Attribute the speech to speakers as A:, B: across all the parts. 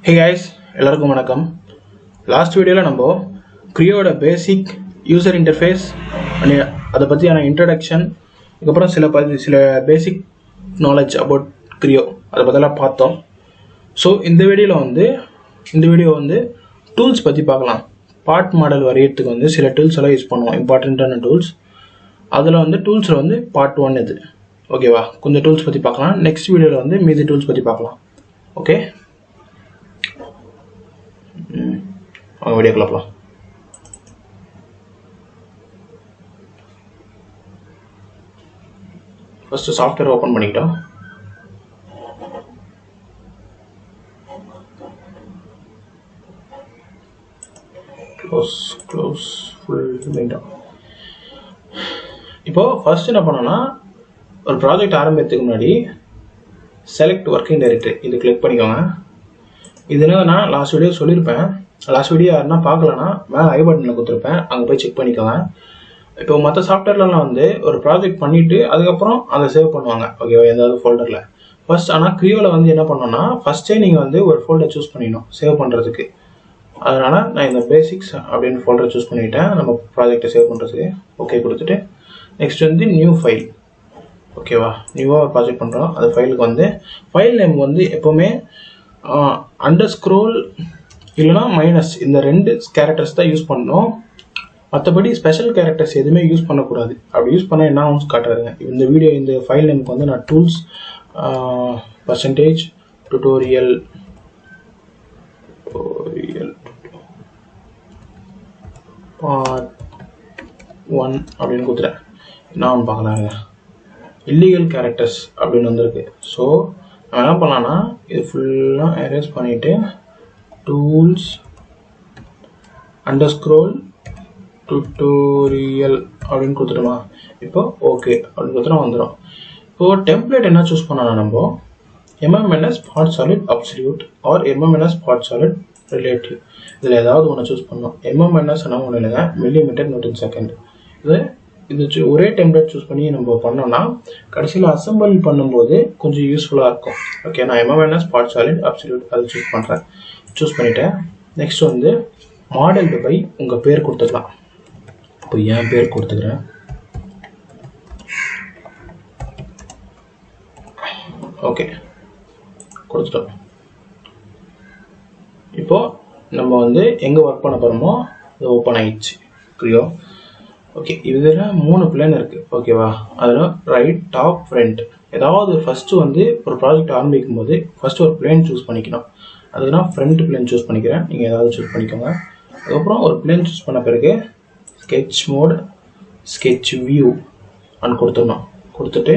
A: Hey guys, எல்லாருக்கும் வணக்கம். Last வீடியோவில் நம்ம கிரியோட பேசிக் யூசர் இன்டர்ஃபேஸ் அதை பற்றியான இன்ட்ரடக்ஷன், அதுக்கப்புறம் சில பேசிக் நாலேஜ் அபவுட் கிரியோ அதை பற்றிலாம் பார்த்தோம். ஸோ இந்த வீடியோ வந்து டூல்ஸ் பற்றி பார்க்கலாம். பார்ட் மாடல் வரையறதுக்கு வந்து சில டூல்ஸ் எல்லாம் யூஸ் பண்ணுவோம், இம்பார்ட்டண்ட்டான டூல்ஸ். அதில் வந்து டூல்ஸில் வந்து பார்ட் 1 இது. ஓகேவா, கொஞ்சம் டூல்ஸ் பற்றி பார்க்கலாம். நெக்ஸ்ட் வீடியோவில் வந்து மீதி டூல்ஸ் பற்றி பார்க்கலாம். ஓகே, வீடியோ கிளப்பலாம். ஃபர்ஸ்ட் சாஃப்ட்வேர் ஓப்பன் பண்ணிக்கிட்டோம். க்ளோஸ் ஃபுல் பண்ணிட்டோம். இப்போ ஃபர்ஸ்ட் என்ன பண்ணோம்னா, ஒரு ப்ராஜெக்ட் ஆரம்பிக்கிறதுக்கு முன்னாடி செலக்ட் ஒர்க்கிங் டைரக்டரி இது கிளிக் பண்ணிக்கோங்க. இது என்ன, நான் லாஸ்ட் வீடியோ சொல்லியிருப்பேன். லாஸ்ட் வீடியோ யாருன்னா பார்க்கலன்னா மேலே ஐ பட்டனில் கொடுத்துருப்பேன், அங்கே போய் செக் பண்ணிக்கோங்க. இப்போ மற்ற சாஃப்ட்வேர்லாம் வந்து ஒரு ப்ராஜெக்ட் பண்ணிவிட்டு அதுக்கப்புறம் அதை சேவ் பண்ணுவாங்க. ஓகேவா, எதாவது ஃபோல்டரில் ஃபர்ஸ்ட். ஆனால் கிரியோவில் வந்து என்ன பண்ணோன்னா, ஃபர்ஸ்ட்டே நீங்கள் வந்து ஒரு ஃபோல்டர் சூஸ் பண்ணிடணும் சேவ் பண்ணுறதுக்கு. அதனால் நான் இந்த பேசிக்ஸ் அப்படின்னு ஃபோல்டர் சூஸ் பண்ணிவிட்டேன் நம்ம ப்ராஜெக்டை சேவ் பண்ணுறதுக்கு. ஓகே கொடுத்துட்டு நெக்ஸ்ட் வந்து நியூ ஃபைல். ஓகேவா, நியூவாக ஒரு ப்ராஜெக்ட் பண்ணுறோம். அது ஃபைலுக்கு வந்து ஃபைல் நேம் வந்து எப்போவுமே அண்டர்ஸ்க்ரோல் இல்லைனா மைனஸ், இந்த 2 கேரக்டர்ஸ் தான் யூஸ் பண்ணணும். மற்றபடி ஸ்பெஷல் கேரக்டர்ஸ் எதுவுமே யூஸ் பண்ணக்கூடாது. அப்படி யூஸ் பண்ணால் என்ன ஆகும் காட்டுறாருங்க. இந்த ஃபைல் நேமுக்கு வந்து நான் டூல்ஸ் /tutorial part 1 அப்படின்னு கொடுத்துறேன். என்ன ஒன்று பார்க்கலாங்க, இல்லீகல் கேரக்டர்ஸ் அப்படின்னு வந்திருக்கு. ஸோ நம்ம என்ன பண்ணலான்னா, இது ஃபுல்லாக எரேஸ் பண்ணிவிட்டு டூல்ஸ் _tutorial அப்படின்னு கொடுத்துட்டோமா. இப்போ ஓகே அப்படின்னு கொடுத்துட்டா வந்துடும். இப்போது டெம்ப்ளேட் என்ன சூஸ் பண்ணோன்னா, நம்ம MMNS part solid absolute or MMNS part solid relative, இதில் ஏதாவது ஒன்று சூஸ் பண்ணோம். MMNS என்ன ஒன்று இல்லைங்க, millimeter newton second. இது ஒரே டெம்ப்ளேட் சூஸ் பண்ணி நம்ம பண்ணோம்னா கடைசியில் அசம்பிள் பண்ணும்போது கொஞ்சம் யூஸ்ஃபுல்லாக இருக்கும். ஓகே, நான் MMNS part solid absolute அது சூஸ் பண்ணிட்டேன். நெக்ஸ்ட் வந்து மாடல் பை உங்கள் பேர் கொடுத்துக்கலாம். இப்போ என் பேர் கொடுத்துக்கிறேன். ஓகே கொடுத்துட்டோம். இப்போ நம்ம வந்து எங்கே ஒர்க் பண்ண போகிறோமோ அது ஓப்பன் ஆயிடுச்சு கிரியோ. ஓகே, இதில் 3 பிளான் இருக்குது. ஓகேவா, அதில் ரைட், டாப், ஃப்ரண்ட். ஏதாவது ஃபஸ்ட்டு வந்து ஒரு ப்ராஜெக்ட் ஆரம்பிக்கும் போது ஃபஸ்ட்டு ஒரு பிளேன் சூஸ் பண்ணிக்கணும். அதுக்கு நான் ஃப்ரண்ட் பிளேன் சூஸ் பண்ணிக்கிறேன், நீங்கள் ஏதாவது சூஸ் பண்ணிக்கோங்க. அதுக்கப்புறம் ஒரு பிளேன் சூஸ் பண்ண பிறகு sketch mode, sketch view and கொடுத்துட்டு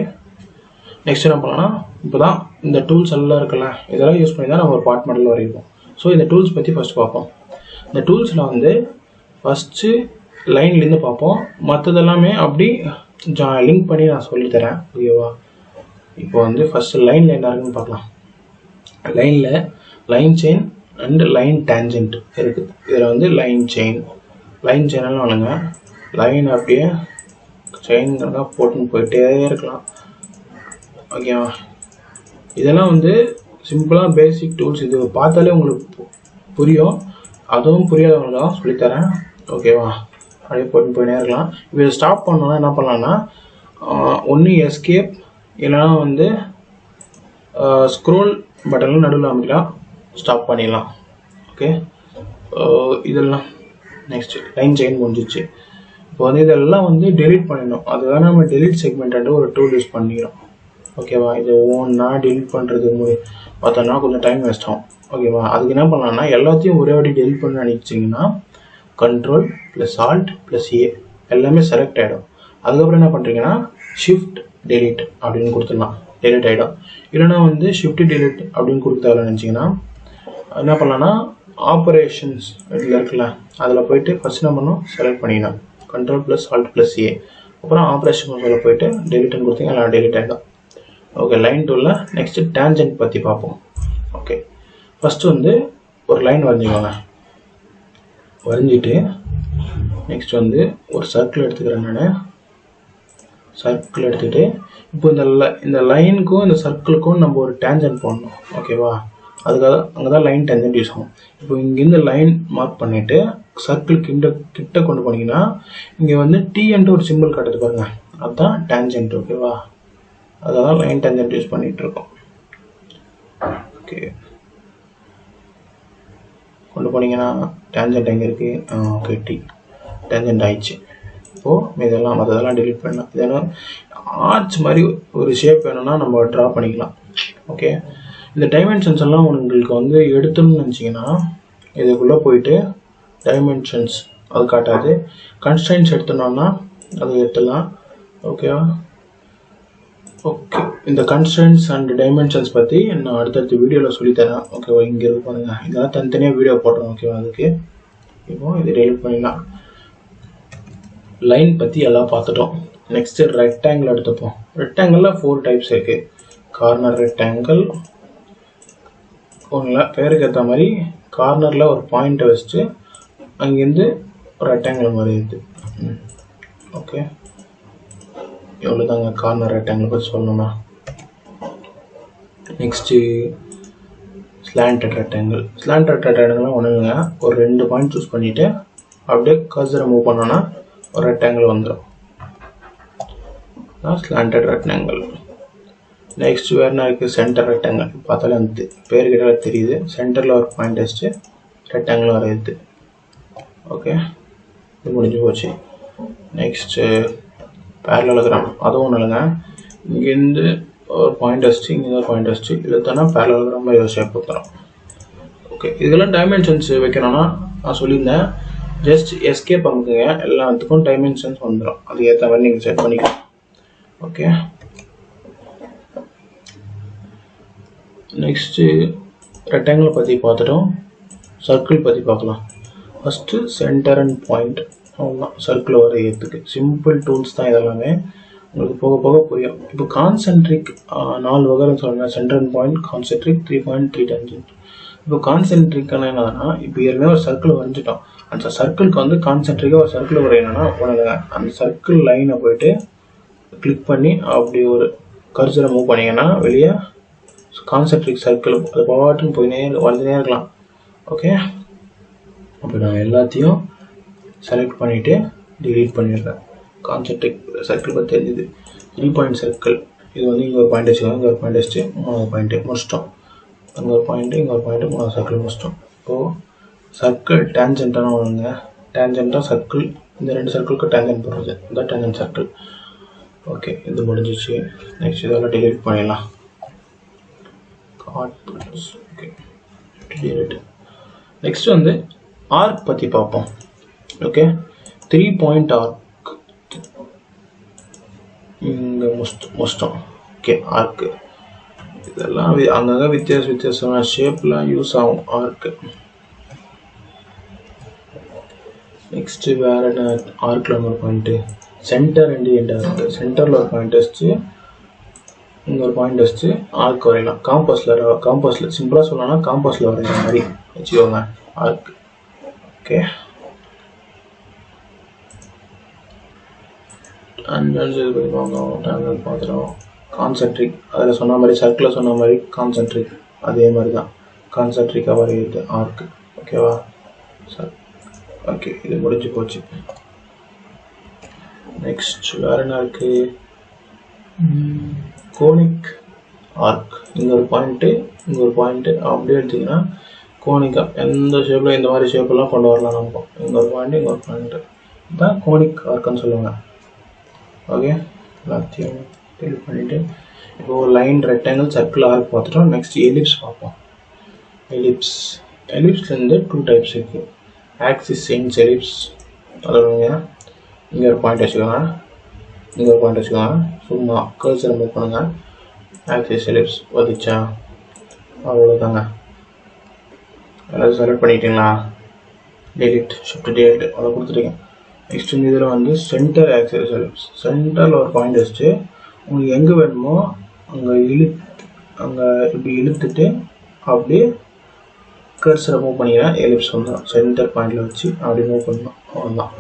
A: நெக்ஸ்ட் என்ன பண்ணலாம்னா, இப்போ தான் இந்த டூல்ஸ் எல்லாம் இருக்குல்ல, இதெல்லாம் யூஸ் பண்ணி தான் நம்ம ஒரு பார்ட் மாடல் வரையிருப்போம். ஸோ இந்த டூல்ஸ் பற்றி ஃபஸ்ட் பார்ப்போம். இந்த டூல்ஸில் வந்து ஃபஸ்ட்டு லைன்லேருந்து பார்ப்போம். மற்றதெல்லாமே அப்படி லிங்க் பண்ணி நான் சொல்லித்தரேன். ஓகேவா, இப்போ வந்து ஃபஸ்ட்டு லைனில் என்ன இருக்குன்னு பார்க்கலாம். லைனில் line chain and line tangent இருக்குது. இதில் வந்து லைன் செயினெல்லாம் இல்லைங்க, லைன் அப்படியே செயின் கணக்காக போட்டுன்னு போயிட்டே இருக்கலாம். ஓகேவா, இதெல்லாம் வந்து சிம்பிளாக பேசிக் டூல்ஸ். இது பார்த்தாலே உங்களுக்கு புரியும், அதுவும் புரியாதவங்களுக்கு தான் சொல்லித்தரேன். ஓகேவா, அப்படியே போட்டு போயிட்டே இருக்கலாம். இப்போ இதை ஸ்டாப் பண்ணோன்னா என்ன பண்ணலான்னா, ஒன்று எஸ்கேப் இல்லைனா வந்து ஸ்க்ரோல் பட்டனில் நடுவில் அமைக்கலாம், ஸ்டாப் பண்ணிடலாம். ஓகே, இதெல்லாம் நெக்ஸ்ட் லைன் செயின் முடிஞ்சிச்சு. இப்போ வந்து இதெல்லாம் வந்து டெலீட் பண்ணிடணும். அதுதான் நம்ம டெலீட் செக்மெண்ட்டு ஒரு டூல் யூஸ் பண்ணிக்கிறோம். ஓகேவா, இது ஒன்றா டெலீட் பண்ணுறது பார்த்தோன்னா கொஞ்சம் டைம் வேஸ்ட் ஆகும். ஓகேவா, அதுக்கு என்ன பண்ணலான்னா, எல்லாத்தையும் ஒரே வாட்டி டெலீட் பண்ண நினச்சிங்கன்னா Ctrl + Alt + A எல்லாமே செலக்ட் ஆகிடும். அதுக்கப்புறம் என்ன பண்ணுறீங்கன்னா ஷிஃப்ட் டெலீட் அப்படின்னு கொடுத்துடலாம், டெலீட் ஆகிடும். இல்லைனா வந்து ஷிஃப்ட் டெலீட் அப்படின்னு கொடுத்தாலும் நினச்சிங்கன்னா என்ன பண்ணலான்னா, ஆப்ரேஷன்ஸ் இதில் இருக்குல்ல, அதில் போய்ட்டு ஃபஸ்ட் என்ன பண்ணணும், செலக்ட் பண்ணிக்கணும் Ctrl + Alt + A. அப்புறம் ஆப்ரேஷன்ஸில் போய்ட்டு டெலீட்னு கொடுத்தீங்க, எல்லாம் டெலீட் ஆகிடும். ஓகே, லைன் டூலில் நெக்ஸ்ட்டு டேஞ்சன்ட் பற்றி பார்ப்போம். ஓகே, ஃபஸ்ட்டு வந்து ஒரு லைன் வரைஞ்சிக்கோங்க. வரைஞ்சிட்டு நெக்ஸ்ட் வந்து ஒரு சர்க்கிள் எடுத்துக்கிறேன். நான் சர்க்கிள் எடுத்துகிட்டு இப்போ இந்த லைனுக்கும் இந்த சர்க்கிளுக்கும் நம்ம ஒரு டேஞ்சன்ட் போடணும். ஓகேவா, அதுக்காக அங்கே தான் லைன் டேஞ்சன்ட் யூஸ் ஆகும். இப்போ இங்கேருந்து லைன் மார்க் பண்ணிவிட்டு சர்க்கிள் கிட்ட கொண்டு போனீங்கன்னா இங்கே வந்து டீன்ட்டு ஒரு சிம்பிள் காட்டுது பாருங்க, அதுதான் டேஞ்சன்ட். ஓகேவா, அதான் லைன் டேஞ்சன்ட் யூஸ் பண்ணிகிட்டு இருக்கோம். ஓகே, கொண்டு போனீங்கன்னா டேஞ்சன்ட் எங்கே இருக்குது? ஓகே, டேஞ்சன்ட் ஆயிடுச்சு. இப்போது இதெல்லாம் மற்றதெல்லாம் டெலிட் பண்ணலாம். இதெல்லாம் ஆர்ச் மாதிரி ஒரு ஷேப் வேணும்னா நம்ம ட்ரா பண்ணிக்கலாம். ஓகே, இந்த டைமென்ஷன்ஸ் எல்லாம் உங்களுக்கு வந்து எடுத்துன்னு நினச்சிங்கன்னா இதுக்குள்ளே போயிட்டு டைமென்ஷன்ஸ் அது காட்டாது. கன்ஸ்ட்ரைன்ஸ் எடுத்துனோன்னா அது எடுத்துடலாம். ஓகேவா? ஓகே, இந்த கன்ஸ்ட்ரைன்ஸ் அண்ட் டைமென்ஷன்ஸ் பற்றி நான் அடுத்தடுத்த வீடியோவில் சொல்லித்தரேன். ஓகேவா? இங்கே இருக்கு பாருங்கள், இதெல்லாம் தனித்தனியாக வீடியோ போடுறோம். ஓகேவா? அதுக்கு இப்போ இது டெலிட் பண்ணிடலாம். லைன் பற்றி எல்லாம் பார்த்துட்டோம். நெக்ஸ்ட்டு ரெக்டாங்கிள் எடுத்துப்போம். ரெக்டாங்கிளில் 4 டைப்ஸ் இருக்குது. கார்னர் ரெக்டாங்கிள், ஒன்றில் பேருக்கு ஏற்ற மாதிரி கார்னரில் ஒரு பாயிண்ட்டை வச்சுட்டு அங்கேருந்து ஒரு ரெக்டாங்கிள் மாதிரி இருக்குது. ஓகே, எவ்வளோ தாங்க கார்னர் ரெக்டாங்கிள் பற்றி சொல்லணும்னா. Next slanted rectangle. ஸ்லாண்டட் ரெக்டாங்கிள்லாம் ஒன்று இல்லைங்க, ஒரு 2 பாயிண்ட் சூஸ் பண்ணிவிட்டு அப்படியே கர்சரை மூவ் பண்ணோன்னா ஒரு ரெக்டாங்கிள் வந்துடும். Slanted rectangle. நெக்ஸ்ட் வேறு என்ன இருக்குது? Centre rectangle. பார்த்தாலே அந்த பேர்கிட்ட தெரியுது, சென்டரில் ஒரு பாயிண்ட் வச்சுட்டு ரெக்டாங்கிள் வரையுது. ஓகே, இது முடிஞ்சு போச்சு. Next parallelogram. அதுவும் ஒன்றும் இல்லைங்க, இங்கேருந்து ஒரு பாயிண்ட் வச்சுட்டு இங்கே ஒரு பாயிண்ட் வச்சுட்டு இதில் தானே பேரலோகிராம் இதை ஷேப் கொடுத்துறோம். ஓகே, இதெல்லாம் டைமென்ஷன்ஸ் வைக்கணும்னா நான் சொல்லியிருந்தேன், ஜஸ்ட் எஸ்கேப் பண்ணுங்க, எல்லாத்துக்கும் டைமென்ஷன்ஸ் வந்துடும். அது ஏற்ற மாதிரி நீங்கள் செட் பண்ணிக்கலாம். ஓகே, நெக்ஸ்ட்டு ரெக்டாங்கிள் பற்றி பார்த்துட்டோம். சர்க்கிள் பற்றி பார்க்கலாம். ஃபஸ்ட்டு சென்டர் அண்ட் பாயிண்ட், அவ்வளோதான் சர்க்கிள் வரையறதுக்கு சிம்பிள் டூல்ஸ் தான் இதெல்லாமே. உங்களுக்கு போக போக புரியும். இப்போ கான்சென்ட்ரிக் 4 வகை சொல்லுங்கள். Centre and point, concentric, 3 point, 3 tangent. இப்போ கான்சென்ட்ரிக்கான என்னன்னா, இப்போ ஏற்கனவே ஒரு சர்க்கிள் வரைஞ்சிட்டோம். அந்த சர்க்கிளுக்கு வந்து கான்சென்ட்ரிக்காக ஒரு சர்க்கிள் வரையணும்னா ஒன்றுங்க, அந்த சர்க்கிள் லைனை போயிட்டு கிளிக் பண்ணி அப்படி ஒரு கர்சரை மூவ் பண்ணிங்கன்னா வெளியே கான்சென்ட்ரிக் சர்க்கிள் அது பாட்டுன்னு போயினே வந்துனே இருக்கலாம். ஓகே, அப்போ நான் எல்லாத்தையும் செலக்ட் பண்ணிவிட்டு டிலீட் பண்ணிடுறேன். கான்சென்ட்ரிக் சர்க்கிள் பற்றி தெரிஞ்சுது. 3 பாயிண்ட் சர்க்கிள். இது வந்து இங்கே ஒரு பாயிண்ட் வச்சுக்கோங்க, இங்கே ஒரு பாயிண்ட் வச்சுட்டு 3வது பாயிண்ட்டு முடிச்சிட்டோம். அங்கே ஒரு பாயிண்ட்டு, இங்கே ஒரு பாயிண்ட்டு, 3வது சர்க்கிள் முடிச்சிட்டோம். இப்போது சர்க்கிள் டேஞ்சன்ட்டான ஒன்றுங்க. டேஞ்சன்ட்டாக சர்க்கிள், இந்த 2 சர்க்கிளுக்கு டேஞ்சன்ட் போடுறது, இந்த டேஞ்சன்ட் சர்க்கிள். ஓகே, இது முடிஞ்சிச்சு. நெக்ஸ்ட் இதெல்லாம் டிலீட் பண்ணிடலாம். Okay, delete. நெக்ஸ்ட் வந்து ஆர்க் பற்றி பார்ப்போம். ஓகே, 3 பாயிண்ட் ஆர்க் இங்கே முடிச்சிட்டோம். ஓகே, ஆர்க்கு இதெல்லாம் அங்கங்கே வித்தியாசமான ஷேப்லாம் யூஸ் ஆகும் ஆர்க்கு. நெக்ஸ்ட்டு வேறு என்ன ஆர்க்கில் ஒரு பாயிண்ட்டு, சென்டர் அண்ட் எண்ட் ஆர்க்கு. சென்டரில் ஒரு பாயிண்ட் வச்சு இங்கே ஒரு பாயிண்ட் வச்சு ஆர்க் வரையலாம். காம்பஸில் சிம்பிளாக சொல்லணும்னா காம்பஸில் வரைகிற மாதிரி வச்சுக்கோங்க ஆர்க். ஓகே, பார்த்துட்டோம். கான்சென்ட்ரிக் அதில் சொன்ன மாதிரி சர்க்கிளில் சொன்ன மாதிரி கான்சென்ட்ரிக் அதே மாதிரி தான் கான்சென்ட்ரிக்காக வரைகிறது ஆர்க். ஓகேவா? ஓகே, இது முடிஞ்சு போச்சு. நெக்ஸ்ட் வேறு என்ன இருக்குது? Conic arc. இங்கே ஒரு பாயிண்ட்டு, இங்கே ஒரு பாயிண்ட்டு, அப்படியே எடுத்திங்கன்னா கோனிக்காக எந்த ஷேப்பில் இந்த மாதிரி ஷேப்பெல்லாம் கொண்டு வரலாம் நம்ம. இங்கே ஒரு பாயிண்ட்டு, இங்கே ஒரு பாயிண்ட்டு, இதுதான் கோனிக் ஆர்க்குன்னு சொல்லுவாங்க. ஓகே, எல்லாத்தையும் டெலிட் பண்ணிவிட்டு இப்போ லைன், ரெக்டாங்கிள், சர்க்கிள், ஆர்க் பார்த்துட்டோம். நெக்ஸ்ட் எலிப்ஸ் பார்ப்போம். எலிப்ஸ்லேருந்து 2 டைப்ஸ் இருக்குது. Axis chains ellipse. அதோட இங்கே ஒரு பாயிண்ட் வச்சுக்கோங்க, இங்கே ஒரு பாயிண்ட் வச்சுக்கோங்க, சும்மா கர்சரை மூவ் பண்ணுங்கள். ஆக்சிஸ் எலிப்ஸ் வந்துச்சா? அவ்வளோதாங்க. எல்லாத்தையும் செலக்ட் பண்ணிக்கிட்டீங்களா? டெலிட், ஷிஃப்ட் டெலிட் அதை கொடுத்துட்டீங்க. நெக்ஸ்ட் இதில் வந்து சென்டர் ஆக்சிஸ் எலிப்ஸ். சென்டரில் ஒரு பாயிண்ட் வச்சுட்டு உங்களுக்கு எங்கே வேணுமோ அங்கே இப்படி இழுத்துட்டு அப்படியே கர்சரை மூவ் பண்ணிங்கன்னா எலிப்ஸ் வந்துடும். சென்டர் பாயிண்டில் வச்சு அப்படி மூவ் பண்ணணும். அவ்வளோதான்,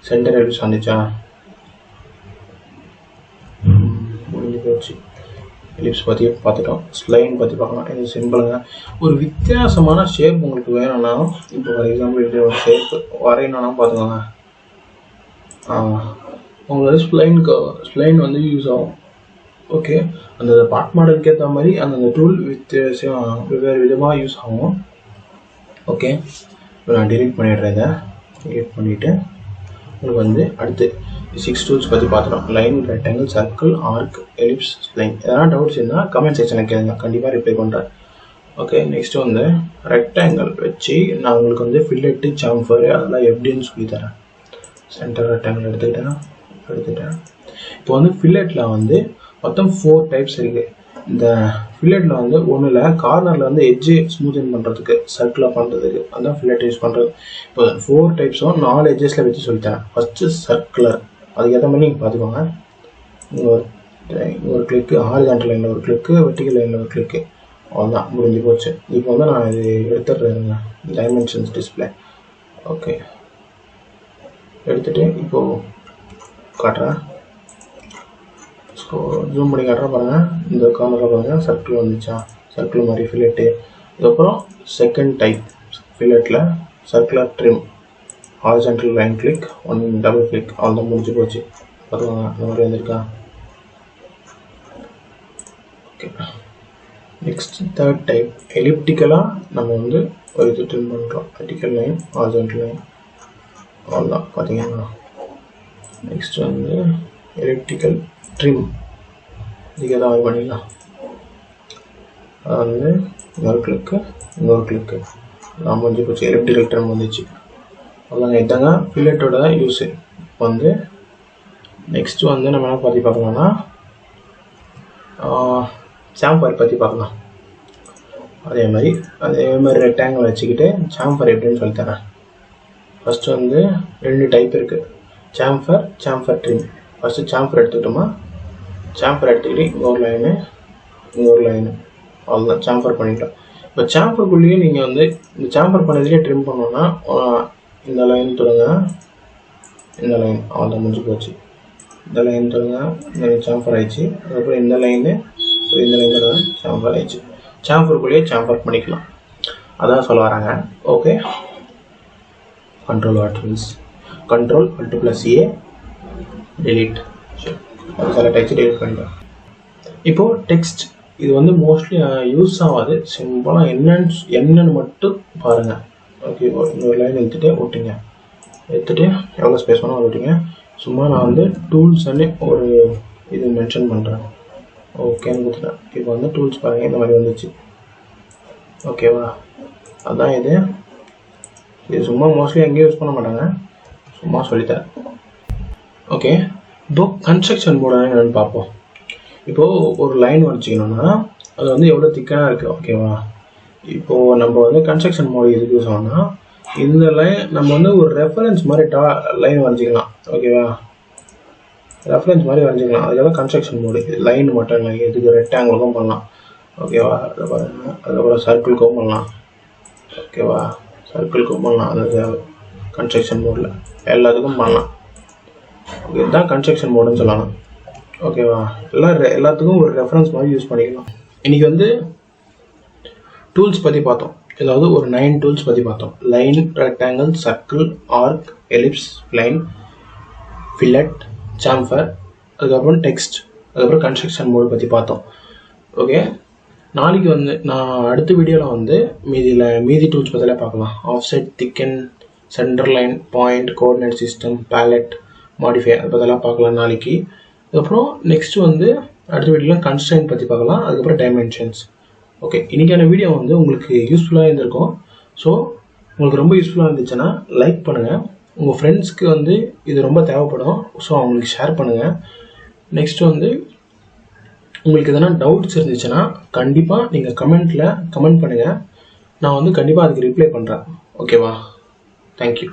A: சென்டர் எலிப்ஸ் வந்துச்சா? முடிஞ்சு போச்சு. எலிப்ஸ் பற்றி பார்த்துட்டோம். ஸ்ப்ளைன் பற்றி பார்க்கலாம். இது சிம்பிளுங்க. ஒரு வித்தியாசமான ஷேப் உங்களுக்கு வேணும்னா, இப்போ ஃபார் எக்ஸாம்பிள் இப்படி ஒரு ஷேப் வரையணும்னா பார்த்துக்கோங்க. உங்களுக்கு ஸ்ப்ளைன் வந்து யூஸ் ஆகும். ஓகே, அந்த பார்ட் மாடலுக்கு ஏற்ற மாதிரி அந்த டூல் வெவ்வேறு விதமாக யூஸ் ஆகும். ஓகே, இப்போ நான் டிலீட் பண்ணிடுறேன். இதை டிலீட் பண்ணிவிட்டு உங்களுக்கு வந்து அடுத்து 6 டூல்ஸ் பற்றி பார்த்துட்டோம். Line, rectangle, circle, arc, ellipse, spline. எதனா டவுட்ஸ் இருந்தால் கமெண்ட் செக்ஷனில் கேளுங்க, கண்டிப்பாக ரிப்ளை பண்ணுறேன். ஓகே, நெக்ஸ்ட்டு வந்து ரெக்டாங்கிள் வச்சு நான் உங்களுக்கு வந்து ஃபில்லெட்டு, சாம்ஃபர் அதெல்லாம் எப்படின்னு சொல்லித்தரேன். சென்டர் ரெக்டாங்கிள் எடுத்துக்கிட்டேன். இப்போ வந்து ஃபில்லெட்டில் வந்து மொத்தம் 4 டைப்ஸ் இருக்குது. இந்த ஃபில்லெட்டில் வந்து ஒன்றில் கார்னரில் வந்து எட்ஜு ஸ்மூத்திங் பண்ணுறதுக்கு, சர்க்கிளாக பண்ணுறதுக்கு அதான் ஃபில்லெட் யூஸ் பண்ணுறது. இப்போ 4 டைப்ஸும் 4 எட்ஜஸில் வச்சு சொல்லித்தரேன். ஃபஸ்ட்டு சர்க்குலர், அதுக்கு ஏற்ற மாதிரி நீங்கள் பார்த்துக்கோங்க. ஒரு கிளிக்கு, ஹாரிசான்டல் லைனில் ஒரு கிளிக்கு, வெர்டிகல் லைனில் ஒரு கிளிக்கு, அவ்வளோதான், முடிஞ்சு போச்சு. இப்போ வந்து நான் இது எடுத்துடுறேங்க, டைமென்ஷன்ஸ் டிஸ்பிளே. ஓகே, எடுத்துகிட்டு இப்போது காட்டுறேன். ஸோ ஜூம் பண்ணி காட்டுறேன் பாருங்கள். இந்த கார்னரில் பாருங்கள், சர்க்கிள் வந்துச்சா, சர்க்கிள் மாதிரி ஃபில்லெட்டு. இதுக்கப்புறம் செகண்ட் டைப் ஃபில்லெட்டில் circular trim, horizontal line click, 1 double click, அவ்வளோதான், முடிஞ்சு போச்சு. பார்த்துக்கோங்க, இந்த மாதிரி வந்திருக்கா. ஓகே, நெக்ஸ்ட் தேர்ட் டைப் எலிப்டிக்கலாக நம்ம வந்து ஒரு இது ட்ரிம் பண்ணுறோம். வெர்டிகல் லைன், ஹாரிசான்டல் லைன், அவ்வளோதான். பார்த்தீங்கன்னா நெக்ஸ்ட் வந்து எலிப்டிக்கல் ட்ரிம், இதுக்கு ஏதாவது பண்ணிடலாம். அது வந்து இன்னொரு கிளிக்கு நான் முடிஞ்சு போச்சு. எலிப்டிக்கல் ட்ரிம் வந்துச்சு. அவ்வளோதாங்க. இதாங்க ஃபில்லெட்டோட யூஸு. இப்போ வந்து நெக்ஸ்ட் வந்து நம்ம என்ன பற்றி பார்க்கலாம்னா சாம்ஃபர் பற்றி பார்க்கலாம். அதே மாதிரி ரெக்டாங்கிள் வச்சுக்கிட்டு சாம்ஃபர் எப்படின்னு சொல்லித்தரேன். ஃபஸ்ட்டு வந்து 2 டைப் இருக்குது, சாம்ஃபர் ட்ரிம். ஃபஸ்ட்டு சாம்ஃபர் எடுத்துக்கிட்டோமா, சாம்ஃபர் எடுத்துக்கிட்டு இங்கே ஒரு லைனு, அவ்வளோதான், சாம்ஃபர் பண்ணிட்டோம். இப்போ சாம்ஃபருக்குள்ளேயே நீங்கள் வந்து இந்த சாம்ஃபர் பண்ணதுலேயே ட்ரிம் பண்ணோன்னா இந்த லைன் தொடுங்க, இந்த லைன், அவ்வளோதான், முடிஞ்சு போச்சு. இந்த லைன் தொடுங்க, இந்த லைன் சாம்ஃபர் ஆயிடுச்சு. அதுக்கப்புறம் இந்த லைனு தொடுங்க, சாம்ஃபர் ஆயிடுச்சு. சாம்ஃபருக்குள்ளேயே சாம்ஃபர் பண்ணிக்கலாம், அதான் சொல்ல வராங்க. Okay, control Alt+A delete. சில டெக்ஸ்ட் டெலிட் பண்ணிட்டோம். இப்போது டெக்ஸ்ட் இது வந்து மோஸ்ட்லி யூஸ் ஆகாது. சிம்பிளாக என்னன்னு மட்டும் பாருங்கள். ஓகே, இன்னொரு லைன் ஒட்டுங்க. எவ்வளோ ஸ்பேஸ் வேணால் விட்டுங்க. சும்மா நான் வந்து டூல்ஸ்ன்னு ஒரு இது மென்ஷன் பண்ணுறேன். ஓகேன்னு கொடுத்துட்டேன். இப்போ வந்து டூல்ஸ் பாருங்கள், இந்த மாதிரி வந்துச்சு. ஓகேவா, அதுதான் இது சும்மா மோஸ்ட்லி எங்கேயும் யூஸ் பண்ண மாட்டாங்க, சும்மா சொல்லித்தரேன். ஓகே, இப்போது கன்ஸ்ட்ரக்ஷன் மோட் என்னென்னு பார்ப்போம். இப்போது ஒரு லைன் வரைச்சிக்கணும்னா அது வந்து எவ்வளோ திக்காக இருக்குது. ஓகேவா, இப்போது நம்ம வந்து கன்ஸ்ட்ரக்ஷன் மோட் எதுக்கு யூஸ் ஆகும்னா, இந்த லைன் நம்ம வந்து ஒரு ரெஃபரன்ஸ் மாதிரி லைன் வரைஞ்சிக்கலாம். ஓகேவா, ரெஃபரன்ஸ் மாதிரி வரைஞ்சிக்கலாம். அதுக்காக கன்ஸ்ட்ரக்ஷன் மோடு. லைன் மட்டும் இல்லை, எதுக்கு ரெக்டாங்கிளுக்கும் பண்ணலாம். ஓகேவா, அதுக்கப்புறம் சர்க்கிளுக்கும் பண்ணலாம். ஓகேவா, சர்க்கிளுக்கும் பண்ணலாம். அது கன்ஸ்ட்ரக்ஷன் மோடில் எல்லாத்துக்கும் பண்ணலாம். ஓகே, இதுதான் கன்ஸ்ட்ரக்ஷன் மோடுன்னு சொல்லலாம். ஓகேவா, எல்லாத்துக்கும் ஒரு ரெஃபரன்ஸ் மாதிரி யூஸ் பண்ணிக்கலாம். இன்றைக்கி வந்து டூல்ஸ் பற்றி பார்த்தோம். ஏதாவது ஒரு 9 டூல்ஸ் பற்றி பார்த்தோம். Line, rectangle, circle, arc, ellipse, line, fillet, chamfer, அதுக்கப்புறம் டெக்ஸ்ட், அதுக்கப்புறம் கன்ஸ்ட்ரக்ஷன் மோடு பற்றி பார்த்தோம். ஓகே, நாளைக்கு வந்து நான் அடுத்த வீடியோவில் வந்து மீதி டூல்ஸ் பற்றிலாம் பார்க்கலாம். Offset, thicken, centre line, point, coordinate system, palette, modify, அதை பற்றிலாம் பார்க்கலாம் நாளைக்கு. அதுக்கப்புறம் நெக்ஸ்ட்டு வந்து அடுத்த வீடியோவில் கன்ஸ்ட்ரெயின்ட் பற்றி பார்க்கலாம். அதுக்கப்புறம் டைமென்ஷன்ஸ். ஓகே, இன்றைக்கான வீடியோ வந்து உங்களுக்கு யூஸ்ஃபுல்லாக இருந்திருக்கும். ஸோ உங்களுக்கு ரொம்ப யூஸ்ஃபுல்லாக இருந்துச்சுன்னா லைக் பண்ணுங்கள். உங்கள் ஃப்ரெண்ட்ஸ்க்கு வந்து இது ரொம்ப தேவைப்படும். ஸோ அவங்களுக்கு ஷேர் பண்ணுங்கள். நெக்ஸ்ட்டு வந்து உங்களுக்கு எதனா டவுட்ஸ் இருந்துச்சுன்னா கண்டிப்பாக நீங்கள் கமெண்ட் பண்ணுங்கள். நான் வந்து கண்டிப்பாக அதுக்கு ரிப்ளை பண்ணுறேன். ஓகேவா, தேங்க்யூ.